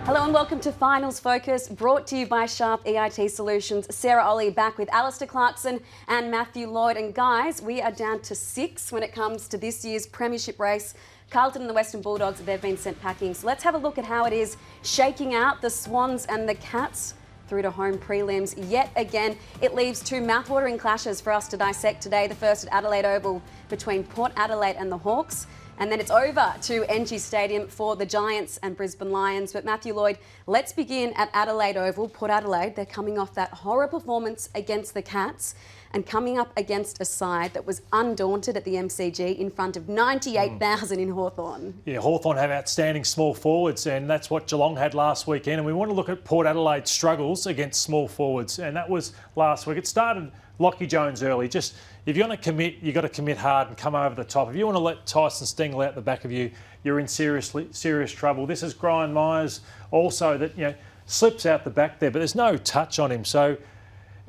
Hello and welcome to Finals Focus, brought to you by Sharp EIT Soultions. Sarah Ollie back with Alastair Clarkson and Matthew Lloyd. And guys, we are down to 6 when it comes to this year's Premiership race. Carlton and the Western Bulldogs, they've been sent packing. So let's have a look at how it is shaking out the Swans and the Cats through to home prelims. Yet again, it leaves two mouthwatering clashes for us to dissect today. The first at Adelaide Oval between Port Adelaide and the Hawks. And then it's over to NG Stadium for the Giants and Brisbane Lions. But Matthew Lloyd, let's begin at Adelaide Oval. Port Adelaide, they're coming off that horror performance against the Cats and coming up against a side that was undaunted at the MCG in front of 98,000 in Hawthorn. Yeah, Hawthorn have outstanding small forwards, and that's what Geelong had last weekend. And we want to look at Port Adelaide's struggles against small forwards, and that was last week. It started Lockie Jones early. Just if you're going to commit, you've got to commit hard and come over the top. If you want to let Tyson Stengel out the back of you, you're in serious trouble. This is Brian Myers also that slips out the back there, but there's no touch on him. So.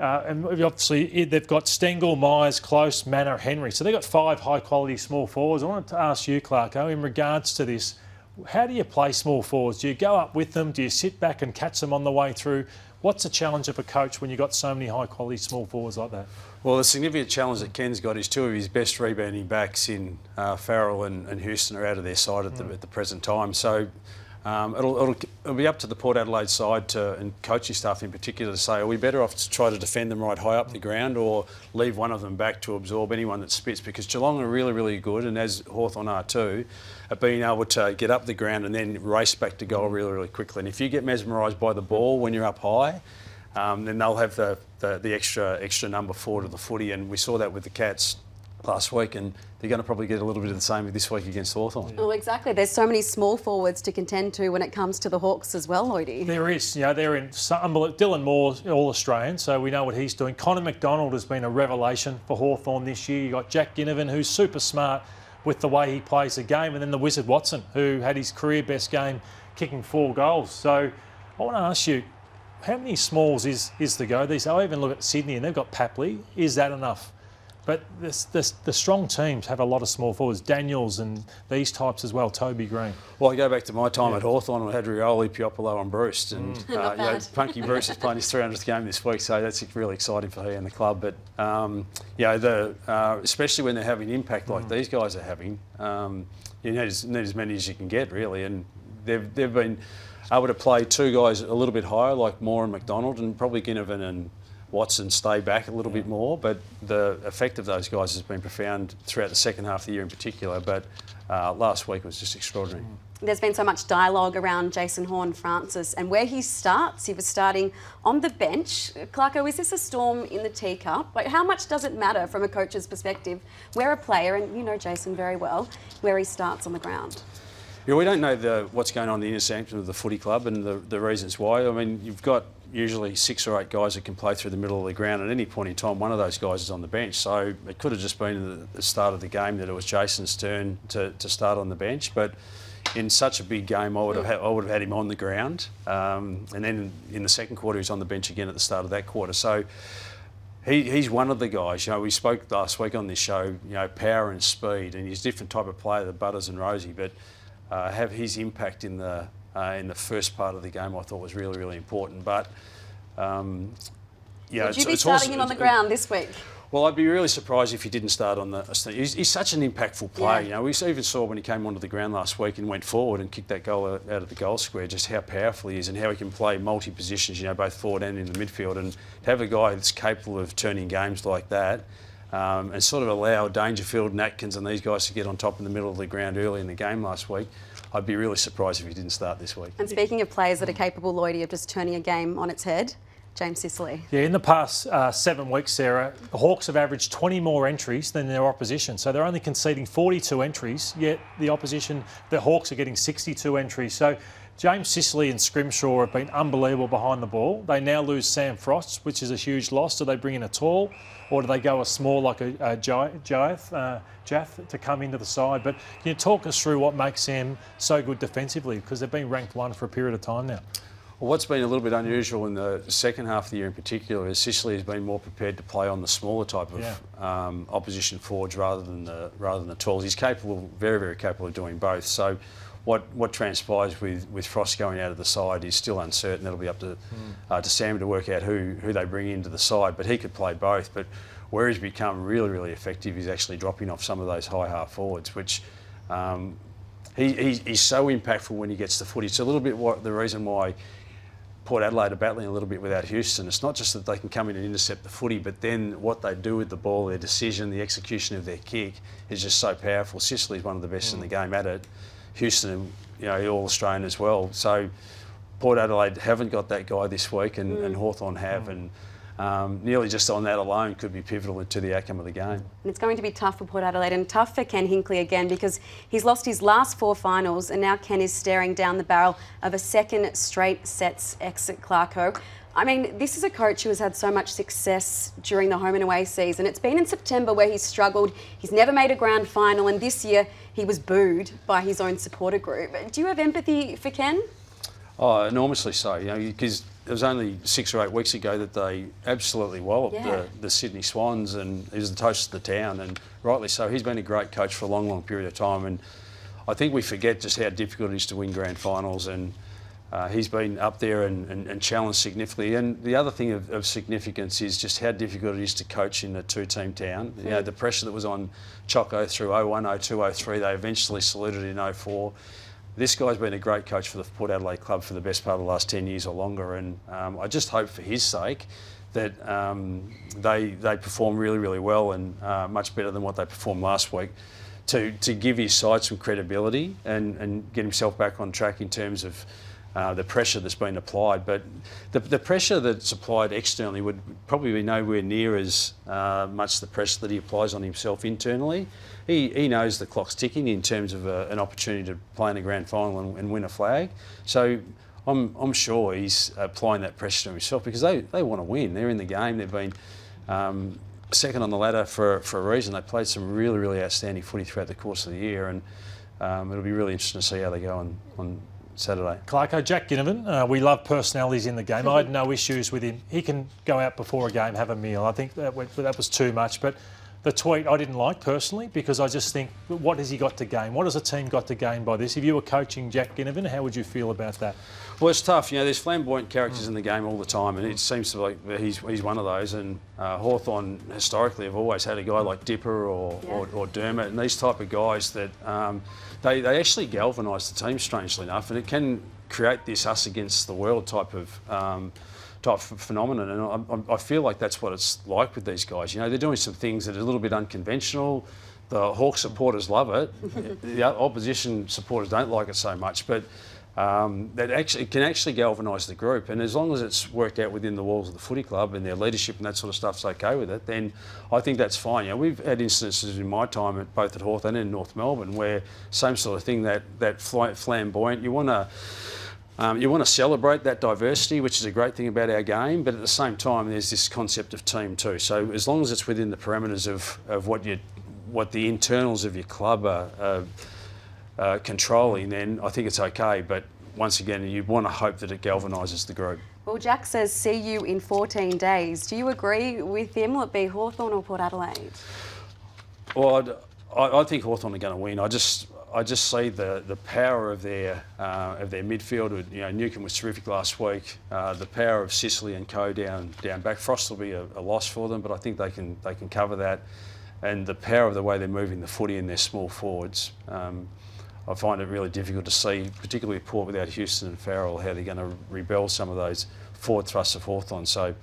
And obviously they've got Stengel, Myers, Close, Manor, Henry. So they've got 5 high-quality small forwards. I wanted to ask you, Clarko, in regards to this, how do you play small forwards? Do you go up with them? Do you sit back and catch them on the way through? What's the challenge of a coach when you've got so many high-quality small forwards like that? Well, the significant challenge that Ken's got is 2 of his best rebounding backs in Farrell and Houston are out of their side at the present time. So it'll be up to the Port Adelaide side and coaching staff in particular to say, are we better off to try to defend them right high up the ground or leave one of them back to absorb anyone that spits? Because Geelong are really, really good, and as Hawthorn are too, at being able to get up the ground and then race back to goal really, really quickly. And if you get mesmerised by the ball when you're up high, then they'll have the extra number forward of the footy, and we saw that with the Cats last week, and they're going to probably get a little bit of the same this week against Hawthorn. Well, exactly. There's so many small forwards to contend to when it comes to the Hawks as well, Lloydie. There is. They're in Dylan Moore, All-Australian, so we know what he's doing. Connor McDonald has been a revelation for Hawthorn this year. You've got Jack Ginnivan, who's super smart with the way he plays the game, and then the Wizard Watson, who had his career best game kicking 4 goals. So I want to ask you, how many smalls is the go? I even look at Sydney, and they've got Papley. Is that enough? But the strong teams have a lot of small forwards, Daniels and these types as well, Toby Green. Well, I go back to my time at Hawthorn. I had Rioli, Piopolo and Bruce. And Punky Bruce is playing his 300th game this week, so that's really exciting for he and the club. But, especially when they're having impact like these guys are having, you need as many as you can get, really. And they've been able to play 2 guys a little bit higher, like Moore and McDonald, and probably Ginnivan and Watson stay back a little bit more, but the effect of those guys has been profound throughout the second half of the year in particular, but last week was just extraordinary. There's been so much dialogue around Jason Horne-Francis and where he starts. He was starting on the bench. Clarko, is this a storm in the teacup? Like, how much does it matter from a coach's perspective where a player, and you know Jason very well, where he starts on the ground? Yeah, we don't know what's going on in the inner sanctum of the footy club and the reasons why. I mean, you've got usually 6 or 8 guys that can play through the middle of the ground. At any point in time, one of those guys is on the bench. So it could have just been at the start of the game that it was Jason's turn to start on the bench. But in such a big game, I would have had him on the ground. And then in the second quarter, he was on the bench again at the start of that quarter. So he's one of the guys. We spoke last week on this show, power and speed, and he's a different type of player than Butters and Rosie. But have his impact in the first part of the game, I thought was really, really important. But would you be starting him on the ground this week? Well, I'd be really surprised if he didn't start on the. He's such an impactful player. Yeah. We even saw when he came onto the ground last week and went forward and kicked that goal out of the goal square, just how powerful he is and how he can play multi positions. Both forward and in the midfield, and to have a guy that's capable of turning games like that. And sort of allow Dangerfield and Atkins and these guys to get on top in the middle of the ground early in the game last week. I'd be really surprised if he didn't start this week. And speaking of players that are capable, Lloydie, of just turning a game on its head, James Sicily. Yeah, in the past 7 weeks, Sarah, the Hawks have averaged 20 more entries than their opposition. So they're only conceding 42 entries, yet the Hawks are getting 62 entries. So James Sicily and Scrimshaw have been unbelievable behind the ball. They now lose Sam Frost, which is a huge loss. Do they bring in a tall, or do they go a small like a Jath to come into the side? But can you talk us through what makes them so good defensively? Because they've been ranked 1 for a period of time now. Well, what's been a little bit unusual in the second half of the year in particular is Sicily has been more prepared to play on the smaller type of opposition forwards rather than the talls. He's capable, very, very capable of doing both. So what transpires with Frost going out of the side is still uncertain. That'll be up to Sam to work out who they bring into the side. But he could play both. But where he's become really, really effective is actually dropping off some of those high half forwards, which he's so impactful when he gets the footy. It's a little bit the reason why Port Adelaide are battling a little bit without Houston. It's not just that they can come in and intercept the footy, but then what they do with the ball, their decision, the execution of their kick is just so powerful. Sicily is one of the best in the game at it. Houston, all Australian as well. So Port Adelaide haven't got that guy this week, and Hawthorn have, and nearly just on that alone could be pivotal to the outcome of the game. And it's going to be tough for Port Adelaide and tough for Ken Hinkley again, because he's lost his last 4 finals and now Ken is staring down the barrel of a second straight sets exit Clarko. I mean, this is a coach who has had so much success during the home and away season. It's been in September where he's struggled. He's never made a grand final, and this year he was booed by his own supporter group. Do you have empathy for Ken? Oh, enormously so, because it was only 6 or 8 weeks ago that they absolutely walloped the Sydney Swans, and he was the toast of the town, and rightly so. He's been a great coach for a long, long period of time, and I think we forget just how difficult it is to win grand finals, and he's been up there and challenged significantly. And the other thing of significance is just how difficult it is to coach in a 2-team town. The pressure that was on Choco through 01, 02, 03, they eventually saluted in 04. This guy's been a great coach for the Port Adelaide club for the best part of the last 10 years or longer, and I just hope for his sake that they perform really, really well, and much better than what they performed last week, to give his side some credibility and get himself back on track in terms of the pressure that's been applied. But the pressure that's applied externally would probably be nowhere near as much the pressure that he applies on himself internally. He knows the clock's ticking in terms of an opportunity to play in a grand final and win a flag. So I'm sure he's applying that pressure to himself, because they want to win. They're in the game. They've been second on the ladder for a reason. They played some really, really outstanding footy throughout the course of the year, and it'll be really interesting to see how they go on Saturday. Clarko, Jack Ginnivan, we love personalities in the game. I had no issues with him. He can go out before a game, have a meal. I think that was too much. But the tweet I didn't like personally, because I just think, what has he got to gain? What has the team got to gain by this? If you were coaching Jack Ginnivan, how would you feel about that? Well, it's tough. There's flamboyant characters in the game all the time, and it seems to like he's one of those. And Hawthorn historically have always had a guy like Dipper or Dermott, and these type of guys that they actually galvanise the team, strangely enough, and it can create this us against the world type of phenomenon. And I feel like that's what it's like with these guys. They're doing some things that are a little bit unconventional. The Hawk supporters love it. The opposition supporters don't like it so much, but it can actually galvanise the group. And as long as it's worked out within the walls of the footy club and their leadership and that sort of stuff's okay with it, then I think that's fine. We've had instances in my time both at Hawthorn and in North Melbourne where same sort of thing, that flamboyant. You want to celebrate that diversity, which is a great thing about our game, but at the same time, there's this concept of team too. So as long as it's within the parameters of what the internals of your club are controlling, then I think it's okay. But once again, you want to hope that it galvanises the group. Well, Jack says, see you in 14 days. Do you agree with him? Will it be Hawthorn or Port Adelaide? Well, I think Hawthorn are going to win. I just see the power of their midfield. Newcombe was terrific last week. The power of Sicily and co down back. Frost will be a loss for them, but I think they can cover that. And the power of the way they're moving the footy and their small forwards. I find it really difficult to see, particularly Port without Houston and Farrell, how they're going to rebel some of those forward thrusts of Hawthorn. So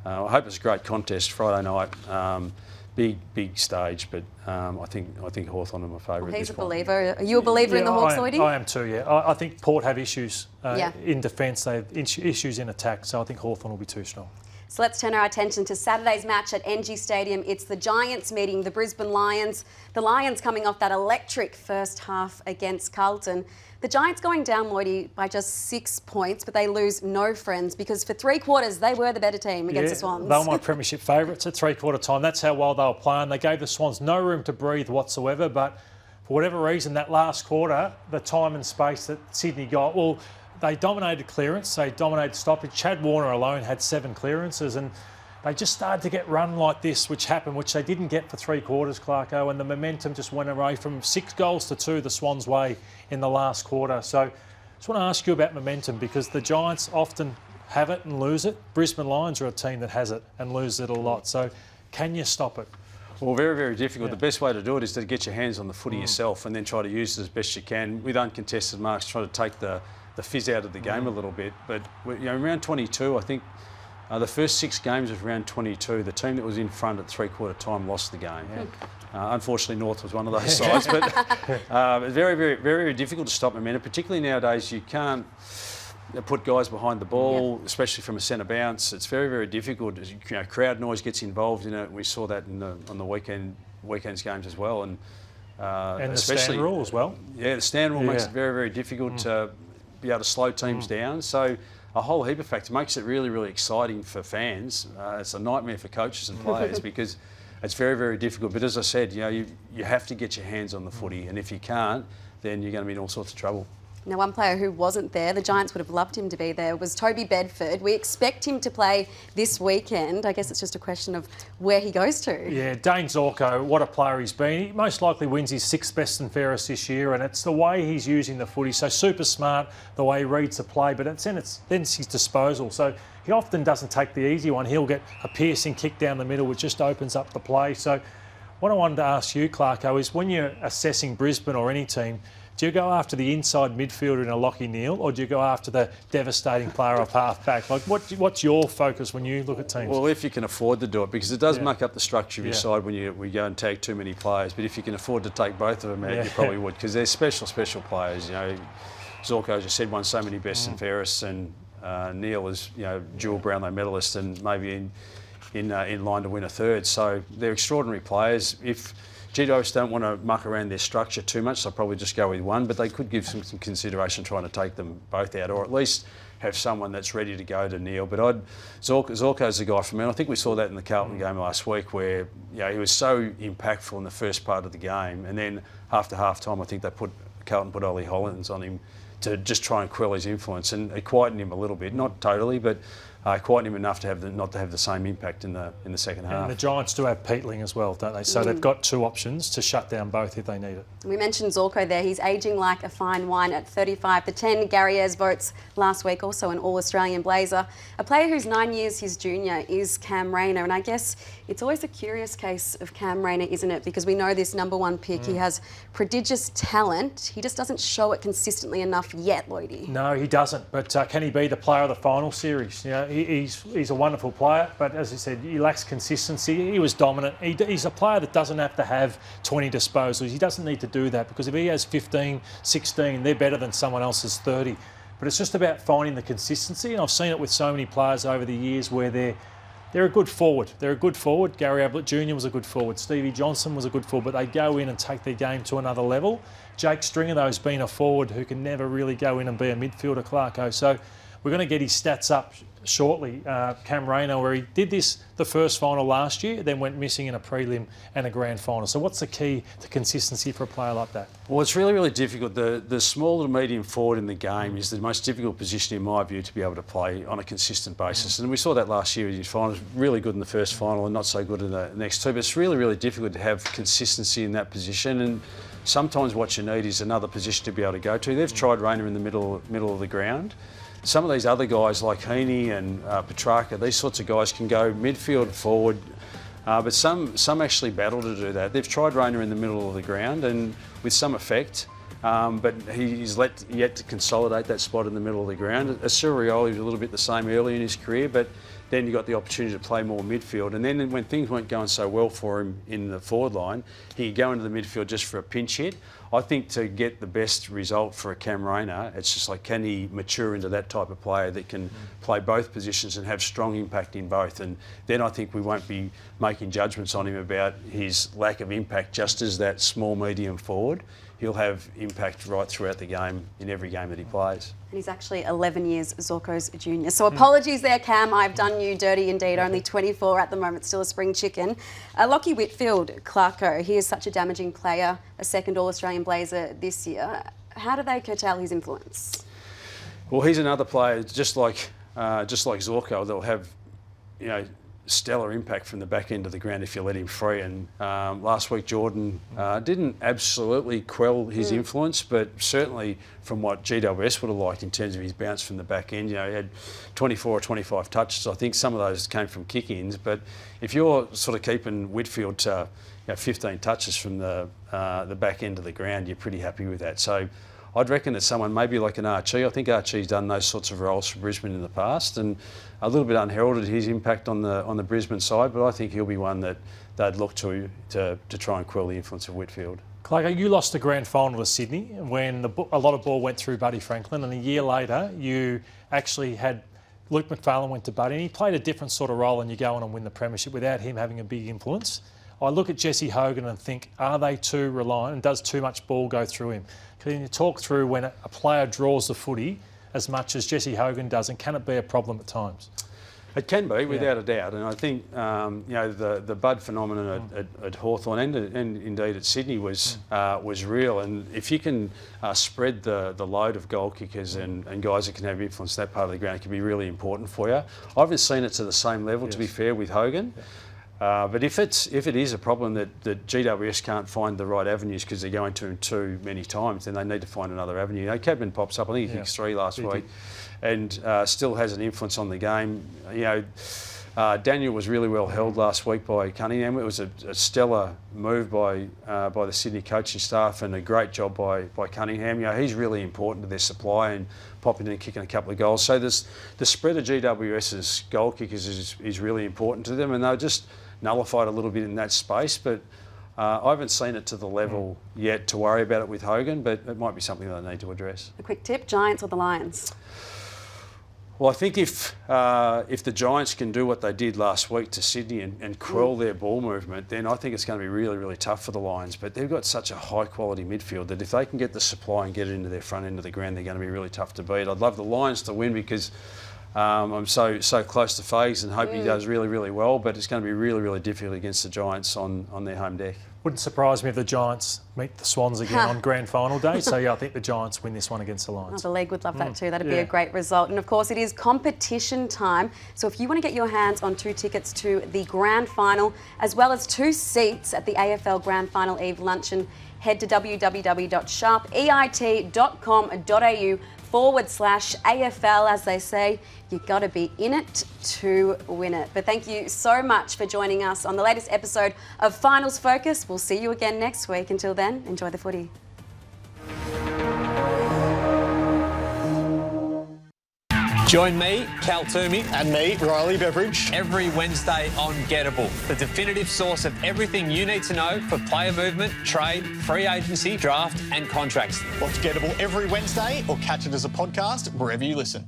I hope it's a great contest Friday night. Big stage, but I think Hawthorn are my favourite. Well, he's a believer. Are you a believer in the Hawks, Lloydie? I am too, yeah. I think Port have issues in defence. They have issues in attack, so I think Hawthorn will be too strong. So let's turn our attention to Saturday's match at NG Stadium. It's the Giants meeting the Brisbane Lions. The Lions coming off that electric first half against Carlton. The Giants going down, Lloydie, by just 6 points, but they lose no friends because for 3 quarters they were the better team against the Swans. They were my premiership favourites at 3/4 time. That's how well they were playing. They gave the Swans no room to breathe whatsoever, but for whatever reason, that last quarter, the time and space that Sydney got, well, they dominated clearance, they dominated stoppage. Chad Warner alone had 7 clearances, and they just started to get run like this, which happened, which they didn't get for 3 quarters, Clarko, and the momentum just went away from 6 goals to 2 the Swans' way in the last quarter. So I just want to ask you about momentum, because the Giants often have it and lose it. Brisbane Lions are a team that has it and loses it a lot. So can you stop it? Well, very, very difficult. Yeah. The best way to do it is to get your hands on the footy yourself and then try to use it as best you can with uncontested marks, try to take the fizz out of the game a little bit. But in round 22, I think the first 6 games of round 22, the team that was in front at 3/4 time lost the game. Yeah. Unfortunately, North was one of those sides, but very, very, very, very difficult to stop momentum. Particularly nowadays, you can't put guys behind the ball, especially from a centre bounce. It's very, very difficult. Crowd noise gets involved in it. We saw that on the weekend's games as well, and the stand rule as well. Yeah, the stand rule makes it very, very difficult to be able to slow teams down. So a whole heap of factors makes it really, really exciting for fans. It's a nightmare for coaches and players because it's very, very difficult. But as I said, you have to get your hands on the footy, and if you can't, then you're going to be in all sorts of trouble. Now, one player who wasn't there, the Giants would have loved him to be there, was Toby Bedford. We expect him to play this weekend. I guess it's just a question of where he goes to. Yeah, Dane Zorko, what a player he's been. He most likely wins his 6th best and fairest this year, and it's the way he's using the footy. So super smart, the way he reads the play, but it's his disposal. So he often doesn't take the easy one. He'll get a piercing kick down the middle, which just opens up the play. So what I wanted to ask you, Clarko, is when you're assessing Brisbane or any team, do you go after the inside midfielder in a Lachie Neale, or do you go after the devastating player off half-back? Like, what's your focus when you look at teams? Well, if you can afford to do it, because it does muck up the structure of your side when we go and tag too many players. But if you can afford to take both of them out, you probably would, because they're special players. Zorko, as you said, won so many best and fairest, and Neale is dual Brownlow medalist and maybe in line to win a 3rd. So they're extraordinary players. If GWS don't want to muck around their structure too much, they'll probably just go with one, but they could give some consideration trying to take them both out, or at least have someone that's ready to go to Neale. But Zorko's the guy for me, and I think we saw that in the Carlton game last week, where he was so impactful in the first part of the game, and then after half-time I think Carlton put Ollie Hollins on him to just try and quell his influence, and it quietened him a little bit, not totally, but quietened him enough to not to have the same impact in the second half. And the Giants do have Peatling as well, don't they? So they've got 2 options to shut down both if they need it. We mentioned Zorko there. He's ageing like a fine wine at 35 to 10. Gary Ayres votes last week, also an All-Australian Blazer. A player who's 9 years his junior is Cam Rayner, and I guess it's always a curious case of Cam Rayner, isn't it? Because we know this #1 pick, he has prodigious talent. He just doesn't show it consistently enough yet, Lloydie. No, he doesn't. But can he be the player of the final series? He's a wonderful player, but as I said, he lacks consistency. He was dominant. He's a player that doesn't have to have 20 disposals. He doesn't need to do that, because if he has 15, 16, they're better than someone else's 30. But it's just about finding the consistency, and I've seen it with so many players over the years where they're a good forward. They're a good forward. Gary Ablett Jr. was a good forward. Stevie Johnson was a good forward, but they go in and take their game to another level. Jake Stringer, though, has been a forward who can never really go in and be a midfielder, Clarko. So we're going to get his stats up shortly. Cam Rayner, where he did the first final last year, then went missing in a prelim and a grand final. So what's the key to consistency for a player like that? Well, it's really, really difficult. The small to medium forward in the game is the most difficult position, in my view, to be able to play on a consistent basis. And we saw that last year in his finals. Really good in the first final and not so good in the next 2. But it's really, really difficult to have consistency in that position. And sometimes what you need is another position to be able to go to. They've tried Rayner in the middle of the ground. Some of these other guys like Heaney and Petrarca, these sorts of guys can go midfield, forward, but some actually battle to do that. They've tried Rayner in the middle of the ground and with some effect, but he's yet to consolidate that spot in the middle of the ground. Asurioli was a little bit the same early in his career, but then you got the opportunity to play more midfield. And then when things weren't going so well for him in the forward line, he could go into the midfield just for a pinch hit. I think to get the best result for a Cam Rayner, it's just like, can he mature into that type of player that can play both positions and have strong impact in both? And then I think we won't be making judgments on him about his lack of impact just as that small, medium forward. He'll have impact right throughout the game, in every game that he plays. And he's actually 11 years Zorko's junior. So apologies there, Cam. I've done you dirty indeed. Only 24 at the moment, still a spring chicken. Lloyd Whitfield, Clarko, he is such a damaging player, a 2nd All-Australian Blazer this year. How do they curtail his influence? Well, he's another player, just like Zorko, that'll have, stellar impact from the back end of the ground if you let him free. And last week Jordan didn't absolutely quell his influence, but certainly from what GWS would have liked in terms of his bounce from the back end. You know, he had 24 or 25 touches. I think some of those came from kick-ins, but if you're sort of keeping Whitfield to 15 touches from the back end of the ground, you're pretty happy with that. So I'd reckon that someone maybe like an Archie, I think Archie's done those sorts of roles for Brisbane in the past, and a little bit unheralded his impact on the Brisbane side, but I think he'll be one that they'd look to try and quell the influence of Whitfield. Clarko, you lost the grand final to Sydney when a lot of ball went through Buddy Franklin, and a year later you actually had Luke McFarlane went to Buddy, and he played a different sort of role, and you go on and win the premiership without him having a big influence. I look at Jesse Hogan and think, are they too reliant, and does too much ball go through him? Can you talk through when a player draws the footy as much as Jesse Hogan does, and can it be a problem at times? It can be, without a doubt, and I think the Bud phenomenon at Hawthorn and indeed at Sydney was real. And if you can spread the load of goal kickers and guys that can have influence in that part of the ground, it can be really important for you. I haven't seen it to the same level, to be fair, with Hogan. But if it is a problem that GWS can't find the right avenues because they're going to him too many times, then they need to find another avenue. You know, Cadman pops up. I think he kicked 3 last week, and still has an influence on the game. You know, Daniel was really well held last week by Cunningham. It was a stellar move by the Sydney coaching staff, and a great job by Cunningham. You know, he's really important to their supply and popping in and kicking a couple of goals. So the spread of GWS's goal kickers is really important to them, and they're just nullified a little bit in that space, but I haven't seen it to the level yet to worry about it with Hogan, but it might be something that I need to address. A quick tip, Giants or the Lions? Well, I think if the Giants can do what they did last week to Sydney and quell their ball movement, then I think it's going to be really, really tough for the Lions. But they've got such a high-quality midfield that if they can get the supply and get it into their front end of the ground, they're going to be really tough to beat. I'd love the Lions to win because I'm so close to Fags and hope he does really, really well, but it's going to be really, really difficult against the Giants on their home deck. Wouldn't surprise me if the Giants meet the Swans again on grand final day. So, yeah, I think the Giants win this one against the Lions. Oh, the league would love that too. That'd be a great result. And, of course, it is competition time. So if you want to get your hands on 2 tickets to the grand final, as well as 2 seats at the AFL Grand Final Eve luncheon, head to www.sharpeit.com.au/AFL, as they say. You've got to be in it to win it. But thank you so much for joining us on the latest episode of Finals Focus. We'll see you again next week. Until then, enjoy the footy. Join me, Cal Toomey, and me, Riley Beveridge, every Wednesday on Gettable, the definitive source of everything you need to know for player movement, trade, free agency, draft and contracts. Watch Gettable every Wednesday or catch it as a podcast wherever you listen.